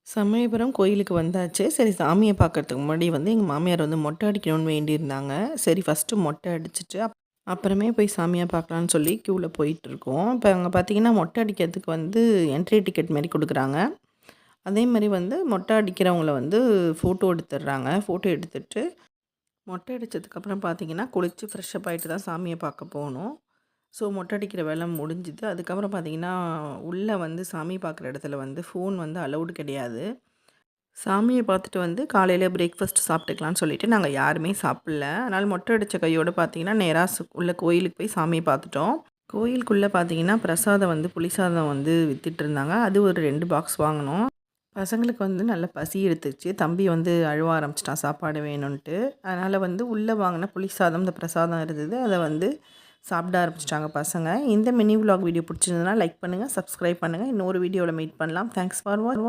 சமயபுரம் கோயிலுக்கு வந்தாச்சு. சரி சாமிய பார்க்கறதுக்கு முன்னாடி வந்து எங்க மாமியார் வந்து மொட்டை அடிக்கணும்னு வேண்டியிருந்தாங்க. சரி ஃபஸ்ட்டு மொட்டை அடிச்சுட்டு, அப்புறமே போய் சாமிய பார்க்கலான்னு சொல்லி க்யூல போயிட்டுருக்கோம். இப்ப அங்க பார்த்தீங்கன்னா, மொட்டை அடிக்கிறதுக்கு வந்து என்ட்ரி டிக்கெட் மாரி குடுக்குறாங்க. அதே மாரி வந்து மொட்டை அடிக்கிறவங்கள வந்து ஃபோட்டோ எடுத்துடுறாங்க. ஃபோட்டோ எடுத்துட்டு, மொட்டை அடிச்சதுக்கப்புறம் பார்த்தீங்கன்னா, குளிச்சு ஃப்ரெஷ் அப் ஆயிட்டு தான் சாமிய பார்க்க போணும். ஸோ மொட்டை அடிக்கிற வேலை முடிஞ்சுது. அதுக்கப்புறம் பார்த்தீங்கன்னா, உள்ள வந்து சாமி பார்க்குற இடத்துல வந்து ஃபோன் வந்து அலவுட் கிடையாது. சாமிய பார்த்துட்டு வந்து காலையில பிரேக்ஃபாஸ்ட் சாப்பிட்டுக்கலான்னு சொல்லிட்டு நாங்க யாருமே சாப்பிடல. அதனால மொட்டை அடிச்ச கையோட பார்த்தீங்கன்னா, நேரா உள்ள கோயிலுக்கு போய் சாமிய பார்த்துட்டோம். கோயிலுக்குள்ள பார்த்தீங்கன்னா, பிரசாதம் வந்து புளி சாதம் வந்து வித்துட்டுருந்தாங்க. அது ஒரு 2 பாக்ஸ் வாங்குனோம். பசங்களுக்கு வந்து நல்ல பசி எடுத்துருச்சு. தம்பி வந்து அழுவ ஆரம்பிச்சுட்டான் சாப்பாடு வேணுன்ட்டு. அதனால வந்து உள்ள வாங்குன புளி சாதம், இந்த பிரசாதம் இருந்தது. அத வந்து சாப்பிட ஆரம்பிச்சுட்டாங்க பசங்க. இந்த மினி விலாக் வீடியோ பிடிச்சிருந்ததுனா லைக் பண்ணுங்க, சப்ஸ்கிரைப் பண்ணுங்க. இன்னொரு வீடியோல மீட் பண்ணலாம். Thanks for